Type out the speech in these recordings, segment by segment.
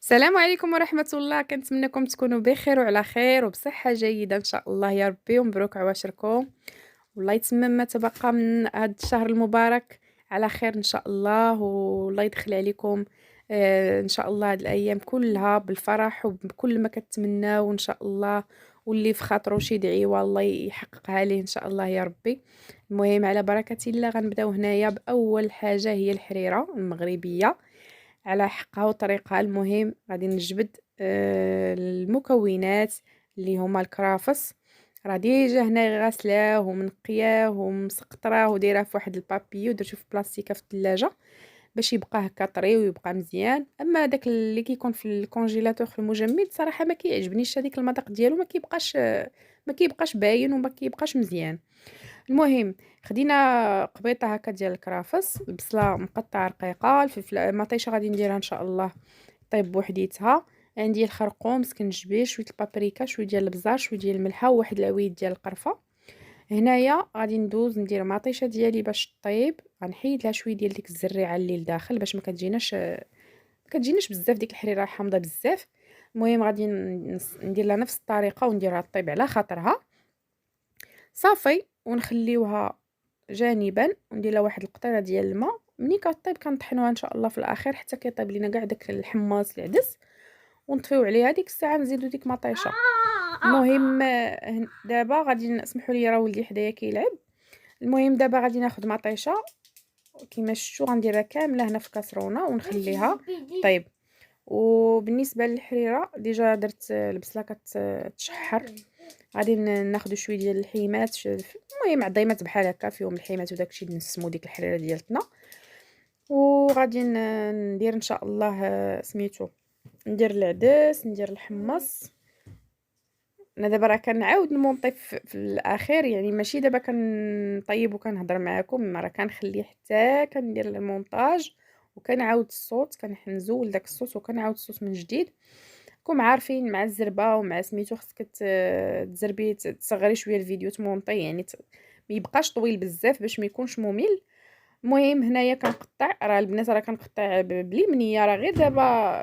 السلام عليكم ورحمة الله، كنتمنىكم تكونوا بخير وعلى خير وبصحة جيدة إن شاء الله يا ربي، ومبروك عواشركم، والله يتمم ما تبقى من هذا الشهر المبارك على خير إن شاء الله، والله يدخل عليكم إن شاء الله هاد الأيام كلها بالفرح وبكل ما كتمناو إن شاء الله، واللي في خاطرو شي دعيوة الله يحققها ليه إن شاء الله يا ربي. المهم على بركة الله غنبداو هنايا بأول حاجة هي الحريرة المغربية على حقها وطريقها. المهم غادي نجبد المكونات اللي هما الكرافس، راه ديجا هنا غاسلاه ومنقياه ومسقطراه ودايراه في واحد البابي ودرتو في بلاستيكه في الثلاجه باش يبقى هكا طري ويبقى مزيان. اما داك اللي كيكون في الكونجيلاتور في المجمد صراحه ما كيعجبنيش هذيك المذاق ديالو، ما كيبقاش باين وما كيبقاش مزيان. المهم خدينا قبيطه هكا ديال الكرافس، البصله مقطعه رقيقه، الفلفله مطيشه غادي نديرها ان شاء الله طيب بوحديتها، عندي الخرقوم، سكنجبير، شويه البابريكا، شويه ديال البزار، شويه ديال الملحه وواحد العويد ديال القرفه. هنايا غادي ندوز ندير مطيشه ديالي باش طيب، غنحيد لها شويه ديال ديك الزريعه اللي لداخل باش ما كتجيناش بزاف ديك الحريره حامضه بزاف. المهم غادي ندير لها نفس الطريقه ونديرها طيب على خاطرها صافي، ونخليوها جانبا وندير لها واحد القطيره ديال الماء. ملي كطيب كنطحنوها ان شاء الله في الاخير حتى كيطيب لينا كاع داك الحماص العدس، ونطفيو عليها ديك الساعه نزيدو ديك مطيشه. المهم دابا غادي نسمحوا لي راه ولدي حدايا كيلعب. المهم دابا غادي ناخذ مطيشه كيما شفتوا غنديرها كامله هنا في كاسرونه ونخليها طيب. وبالنسبه للحريره ديجا درت البصله كتشحر، غادي ناخذ شويه ديال الحيمات، المهم عظيمات بحال هكا فيهم الحيمات وداكشي نسمو ديك الحريره ديالتنا. وغادي ندير ان شاء الله سميتو ندير العدس ندير الحمص. انا دابا راه كنعاود نمونطي في الاخير، يعني ماشي دابا كنطيب وكنهضر معاكم، ما راه كنخليه حتى كندير المونتاج وكنعاود الصوت، كنزول داك الصوت وكنعاود الصوت من جديد. راكم عارفين مع الزربه ومع سميتو خصك تزربي تصغري شويه الفيديو تمونطي، يعني ما يبقاش طويل بزاف باش ما يكونش ممل. المهم هنايا كنقطع، راه البنات راه كنقطع باليمنيه، راه غير دابا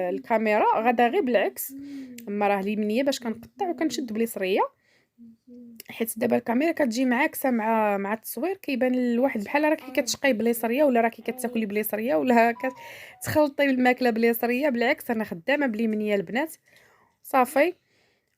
الكاميرا غادا غير بالعكس، اما راه اليمنيه باش كنقطع وكنشد بليصريه، حيت دابا الكاميرا كتجي معاكسه مع التصوير كيبان الواحد بحال راكي كتشقي بليصريه ولا راكي كتاكلي بليصريه ولا كتخلطي الماكله بليصريه. بالعكس انا خدامه باليمنيه البنات صافي.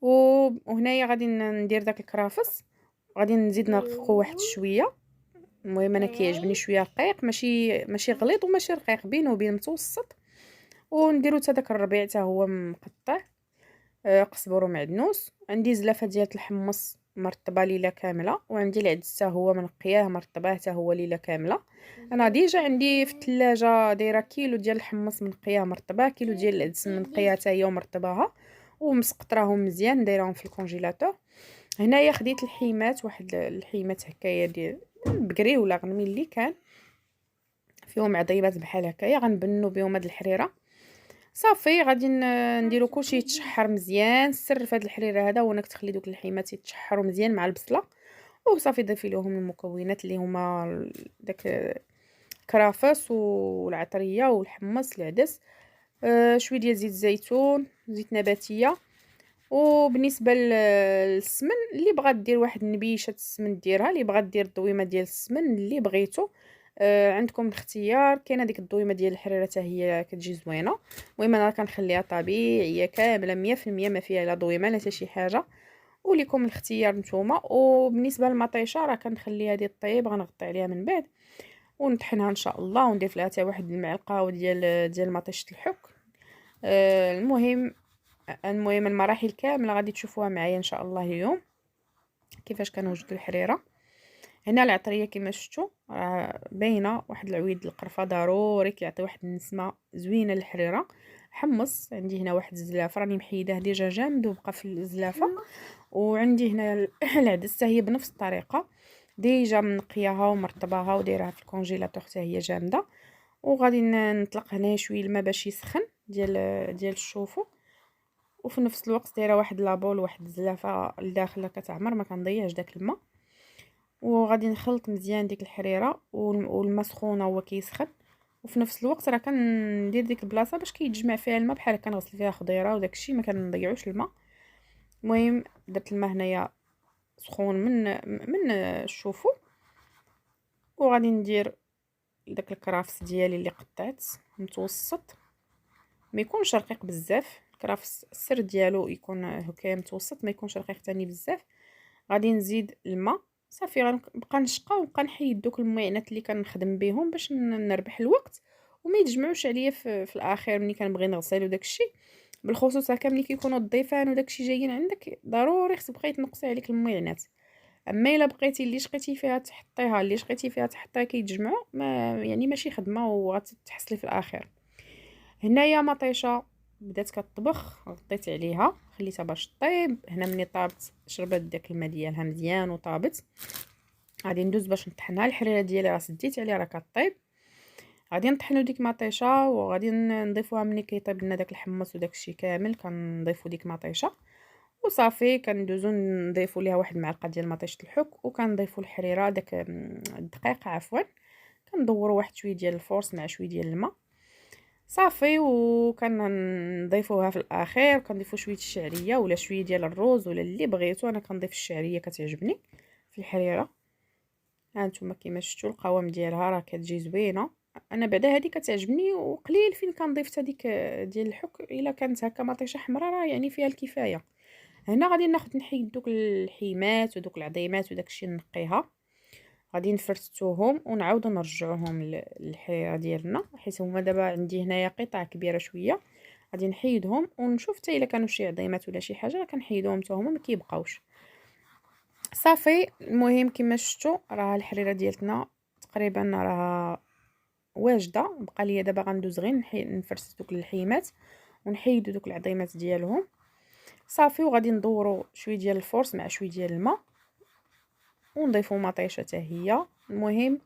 وهنايا غادي ندير داك الكرافس، غادي نزيد نرققو واحد شويه. المهم انا كيعجبني شويه رقيق، ماشي غليظ وماشي رقيق، بين وبين متوسط. ونديرو حتى داك الربيع حتى هو مقطع، قزبر ومعدنوس. عندي زلافه ديال الحمص مرطبه ليله كامله، وعندي العدس حتى هو منقياه مرطبه حتى هو ليله كامله. انا ديجا عندي في الثلاجه دايره كيلو ديال الحمص منقياه مرطبه، كيلو ديال العدس منقياه حتى هي ومرطباها ومسقطراهم مزيان دايرهم في الكونجيلاتور. هنايا خديت الحيمات، واحد الحيمات هكايا ديال بكري ولا غنمي اللي كان فيهم عضيبات بحال هكايا غنبنوا بهم هاد الحريره صافي. غادي نديرو كلشي يتشحر مزيان. السر في هاد الحريره هذا هو انك تخلي دوك الحيمات يتشحروا مزيان مع البصله، وصافي ضيفي لهم المكونات اللي هما داك الكرافس والعطريه والحمص العدس، شويه ديال زيت الزيتون، زيت نباتيه. وبالنسبه للسمن اللي بغات دير واحد النبيشه السمن ديرها، اللي بغات دير الضويمه ديال السمن اللي بغيتو، عندكم الاختيار. كاينه ديك الضويمه ديال الحريره حتى هي كتجي زوينه. المهم انا كنخليها طبيعيه كامله 100% ما فيها لا ضويمه لا حتى شي حاجه، وليكم الاختيار نتوما. وبالنسبه للمطيشه راه كنخليها ديال الطيب، غنغطي عليها من بعد ونطحنها ان شاء الله ونضيف لها حتى واحد المعلقه ديال مطيشه الحك. المهم المراحل كامله غادي تشوفوها معايا ان شاء الله اليوم كيفاش كنوجد الحريره. هنا العطريه كما شفتوا راه باينه، واحد العويد القرفه ضروري كيعطي واحد النسمه زوينه للحريره. حمص عندي هنا واحد الزلافه راني محيداه ديجا جامد وبقى في الزلافه. وعندي هنا العدس حتى هي بنفس الطريقه ديجا منقياها ومرطباها ودايرها في الكونجيلاتور حتى هي جامده. وغادي نطلق هنا شويه الماء باش يسخن ديال الشوفو، وفي نفس الوقت دايره واحد لابول واحد الزلافه لداخل كتعمر ما كنضيعش داك الماء. وغادي نخلط مزيان ديك الحريره والماء سخونه هو كيسخن، وفي نفس الوقت راه كندير ديك البلاصه باش كيتجمع فيها الماء، بحال كنغسل فيها خضيره وداكشي، ما كنضيعوش الماء. المهم درت الماء هنايا سخون من الشوفو، وغادي ندير داك الكرافس ديالي اللي قطعت متوسط، ما يكونش رقيق بزاف. الكرافس السر ديالو يكون هكا متوسط، ما يكونش رقيق تاني بزاف. غادي نزيد الماء صافي، غنبقى نشقى ونبقى نحيد دوك المعينات اللي كنخدم بهم باش نربح الوقت وما يتجمعوش عليا في الاخير ملي كنبغي نغسل وداك الشيء. بالخصوص هكا ملي كيكونوا الضيفان وداك الشيء جايين عندك، ضروري خصك تبقاي تنقصي عليك المعينات. اما الا بقيتي اللي شقيتي فيها تحطيها، اللي شقيتي فيها تحطيها، كيتجمعوا ما يعني ماشي خدمه وغتحصلي في الاخير. هنايا مطيشه بدات كطبخ، غطيت عليها خليتها باش طيب. هنا ملي طابت شربت داك الماء ديالها مزيان وطابت، غادي ندوز باش نطحنها. الحريره ديالي راه سديت عليها راه كطيب. غادي نطحنوا ديك مطيشه وغادي نضيفوها ملي كيطيب لنا داك الحمص وداك الشيء كامل، كنضيفوا ديك مطيشه وصافي. كندوزو نضيفوا ليها واحد المعلقه ديال مطيشه الحك، وكنضيفوا الحريره داك الدقيق عفوا، كندوروا واحد شويه ديال الفورس مع شويه ديال الماء صافي. وكنضيفوها في الاخير، كنضيفوا شويه الشعريه ولا شويه ديال الروز ولا اللي بغيتو. انا كنضيف الشعريه كتعجبني في الحريره. ها نتوما كيما شفتوا القوام ديالها راه كتجي زوينه. انا بعدا هذه كتعجبني، وقليل فين كنضيف هذيك ديال الحك. الا كانت هكا مطيشه حمراء راه يعني فيها الكفايه. هنا غادي ناخذ نحيد دوك الحيمات ودوك العظيمات وداكشي نقيها، غادي نفرتوهم ونعاودو نرجعوهم للحريره ديالنا، حيت هما دابا عندي هنايا قطع كبيره شويه. غادي نحيدهم ونشوف حتى الا كانوا شي عظيمات ولا شي حاجه كنحيدوهم حتى هما ما كيبقاوش صافي. المهم كما شفتوا راه الحريره ديالتنا تقريبا راه واجده. بقى لي دابا غندوز غير نفرست دوك الحيمات ونحيدو دوك العظيمات ديالهم صافي. وغادي ندورو شويه ديال الفورس مع شويه ديال الماء ونضيفو مطيشه حتى هي. المهم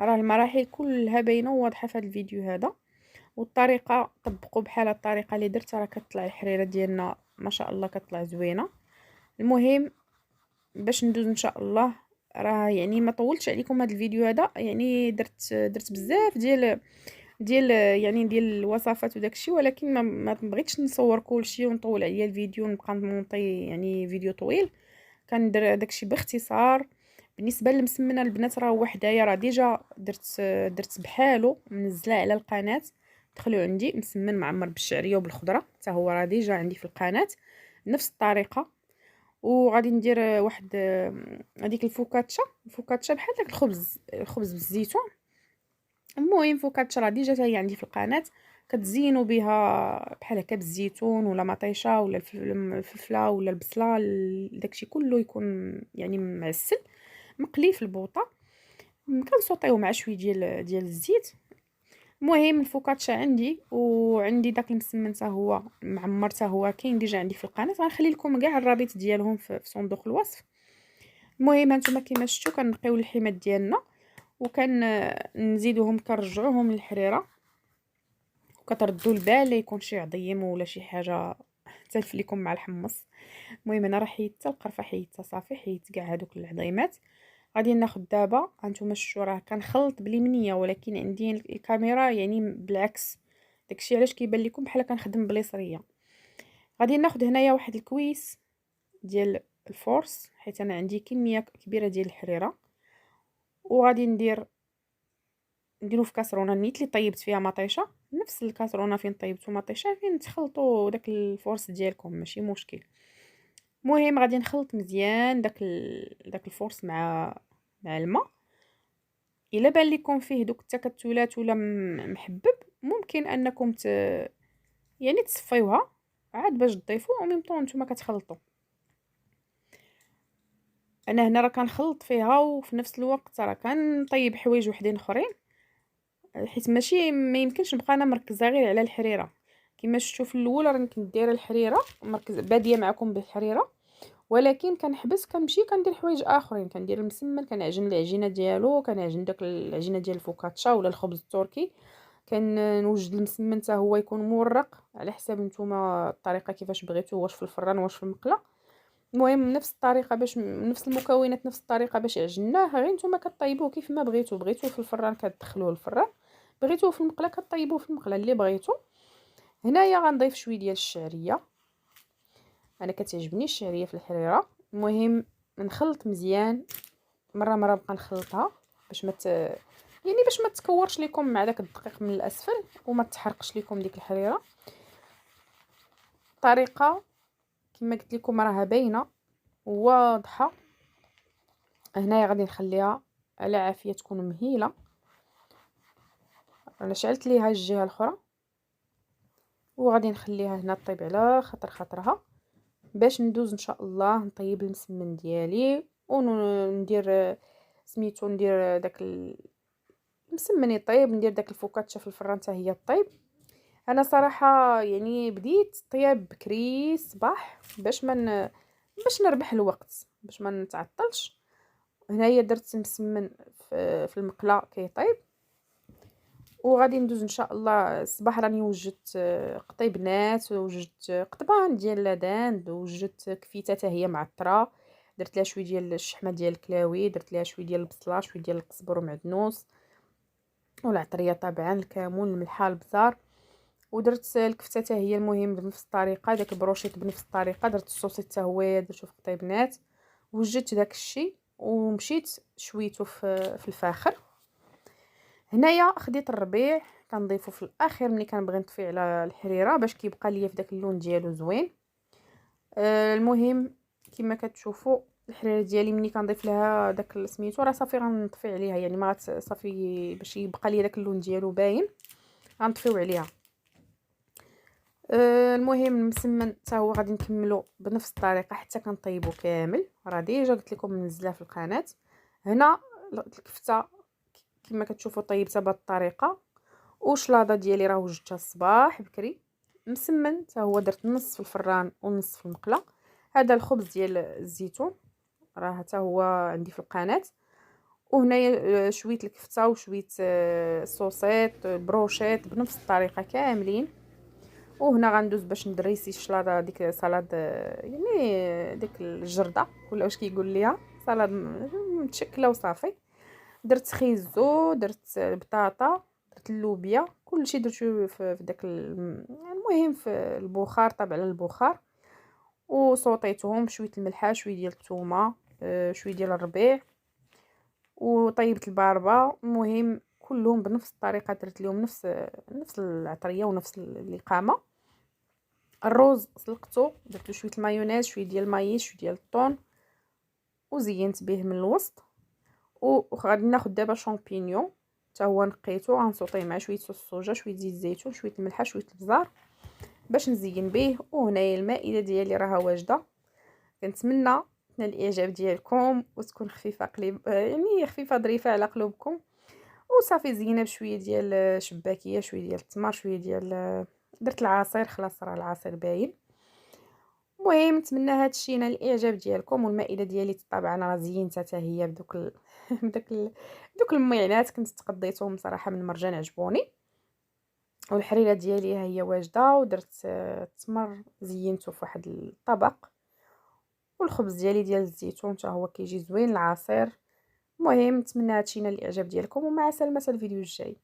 راه المراحل كلها باينه وواضحه في هذا الفيديو هذا، والطريقه طبقوا بحال الطريقه اللي درت، راه كتطلع الحريره ديالنا ما شاء الله كتطلع زوينه. المهم باش ندوز ان شاء الله، راه يعني ما طولتش عليكم هذا الفيديو هذا، يعني درت بزاف ديال يعني ديال الوصفات وداكشي، ولكن ما بغيتش نصور كلشي ونطول عليا الفيديو ونبقى نمونطي يعني فيديو طويل. كندير داكشي باختصار. بالنسبه للمسمنه البنات راه وحدايا راه ديجا درت بحالو منزله على القناه. دخلوا عندي مسمن معمر بالشعريه وبالخضره، حتى هو راه ديجا عندي في القناه نفس الطريقه. وغادي ندير واحد هذيك الفوكاتشا بحال داك الخبز بالزيتون. المهم فوكاتشا راه ديجا حتى هي عندي في القناه، كتزينوا بها بحال هكا بالزيتون ولا مطيشه ولا الفلفله ولا البصله، داكشي كله يكون يعني معسل مقلي في البوطه، كنسوطيو مع شويه ديال الزيت. المهم الفوكاتشا عندي، وعندي داك المسمن حتى هو معمر، حتى هو كاين ديجا عندي في القناه. غنخلي لكم كاع الرابط ديالهم في صندوق الوصف. المهم هانتوما كيما شفتوا كنقيو الحيمات ديالنا نزيدوهم كنرجعوهم للحريره، وكتردوا البال لا يكون شي عظيم ولا شي حاجه تلف لكم مع الحمص. المهم انا راه حيدت القرفه، حيدتها صافي، حيدت كاع هذوك العظيمات. غادي ناخذ دابا هانتوما شفتوا راه كنخلط باليمنيه، ولكن عندي الكاميرا يعني بالعكس، داكشي علاش كيبان لكم بحال كنخدم باليسريه. غادي ناخذ هنايا واحد الكويس ديال الفورس، حيت انا عندي كميه كبيره ديال الحريره، وغادي نديرو في كاسرونه نيت اللي طيبت فيها مطيشه، نفس الكاسرونه فين طيبتو مطيشه فين تخلطوا داك الفورس ديالكم ماشي مشكل. المهم غادي نخلط مزيان داك الفورس مع الماء. الا بان لكم فيه دوك التكتلات ولا محبب، ممكن انكم يعني تصفيوها عاد باش تضيفوا وميم طون نتوما كتخلطوا. انا هنا راه كنخلط فيها وفي نفس الوقت راه كنطيب حوايج وحدين اخرين، حيت ماشي ما يمكنش نبقى انا مركزه غير على الحريره. كما شفتوا في الاول راه كنت دايره الحريره مركزه باديه معكم بالحريره، ولكن كنحبس كنمشي كندير حوايج اخرين. كندير المسمن، كنعجن العجينه ديالو، كنعجن داك العجينه ديال الفوكاتشا ولا الخبز التركي، كنوجد المسمن حتى هو يكون مورق على حساب نتوما الطريقه كيفاش بغيتو، واش في الفران واش في المقله. المهم نفس الطريقه باش نفس المكونات نفس الطريقه باش عجناه، غير نتوما كطيبوه كيف ما بغيتو في الفران كتدخلوه الفران، بغيتوه في المقله كطيبوه في المقله اللي بغيتو. هنايا غنضيف شويه ديال الشعريه، انا كتعجبني الشعريه في الحريره. المهم نخلط مزيان، مره نبقى نخلطها باش ما يعني باش ما تكورش لكم مع داك الدقيق من الاسفل وما تحرقش لكم ديك الحريره. طريقه كما قلت لكم راها باينه واضحه. هنايا غادي نخليها على عافيه تكون مهيله. انا شعلت ليها الجهه الاخرى وغادي نخليها هنا طيب على خاطرها باش ندوز ان شاء الله نطيب المسمن ديالي وندير سميتو، ندير داك المسمن يطيب، ندير داك الفوكاتشا في الفران حتى هي طيب. انا صراحه يعني بديت طياب بكري الصباح باش نربح الوقت باش ما نتعطلش. هنايا درت مسمن في المقله كيطيب، وغادي ندوز ان شاء الله الصباح. راني وجدت قطيبنات، وجدت قطبان ديال لادان، وجدت كفيته حتى هي معطره، درت لها شويه ديال الشحمه ديال الكلاوي، درت لها شويه ديال البصله، شويه ديال القزبر ومعدنوس والعطريه طبعا، الكمون، الملحه، البزار، ودرت الكفته حتى هي المهم بنفس الطريقه، داك البروشيط بنفس الطريقه، درت الصوصيط حتى هو درتو في قطيبنات. وجدت داك الشيء ومشيت شويته في الفاخر. هنايا خديت الربيع كنضيفو في الاخير ملي كنبغي نطفي على الحريره باش كيبقى ليا في داك اللون ديالو زوين. المهم كما كتشوفوا الحريره ديالي ملي كنضيف لها داك سميتو راه صافي غنطفي عليها، يعني ما صافي باش يبقى ليا داك اللون ديالو باين غنطفيو عليها. المهم المسمن حتى هو غادي نكملو بنفس الطريقه حتى كنطيبو كامل. راه ديجا قلت لكم منزلاه في القناه. هنا الكفته كما كتشوفوا طيبتها بهذه الطريقه، وشلاضه ديالي راه وجدتها الصباح بكري. مسمن حتى هو درت نص في الفران ونص في المقله. هذا الخبز ديال الزيتون راه حتى هو عندي في القناه. وهنايا شويه الكفته وشويه الصوصيط البروشيط بنفس الطريقه كاملين. وهنا غندوز باش ندريسي الشلاضه ديك سلطه يعني ديك الجرده ولا واش كيقول ليها سلطه متشكله وصافي. درت خيزو، درت البطاطا، درت اللوبيا، كلشي درتو في داك المهم في البخار، طاب على البخار، وصوطيتهم بشويه الملحه، شويه ديال الثومه، شويه ديال الربيع، وطيبت الباربه. المهم كلهم بنفس الطريقه درت لهم نفس العطريه ونفس الاقامه. الروز سلقته، درت له شويه المايونيز، شويه ديال المايس، شويه ديال الطون، وزينت به من الوسط. وغادي ناخذ دابا شامبينيون حتى هو نقيته غنسوطيه مع شويه صوص الصوجا، شويه زيت الزيتون، شويه الملحه، شويه البزار باش نزين به. وهنايا المائده ديالي راها واجده. كنتمنى تنال الاعجاب ديالكم وتكون خفيفه قليب يعني خفيفه ظريفه على قلوبكم. وصافي زينه بشويه ديال شباكيه، شويه ديال التمر، شويه ديال درت العصير، خلاص راه العصير باين. المهم نتمنى هادشي ينال الاعجاب ديالكم. والمائده ديالي طبعا راه زينتها حتى هي بدوك دوك المعينات كنت تقضيتهم صراحه من مرجان عجبوني. والحريره ديالي ها هي واجده، ودرت التمر زينته في واحد الطبق، والخبز ديالي ديال الزيتون حتى هو كيجي زوين، العصير. المهم نتمنى هادشي ينال الاعجاب ديالكم، ومع سلامه الفيديو الجاي.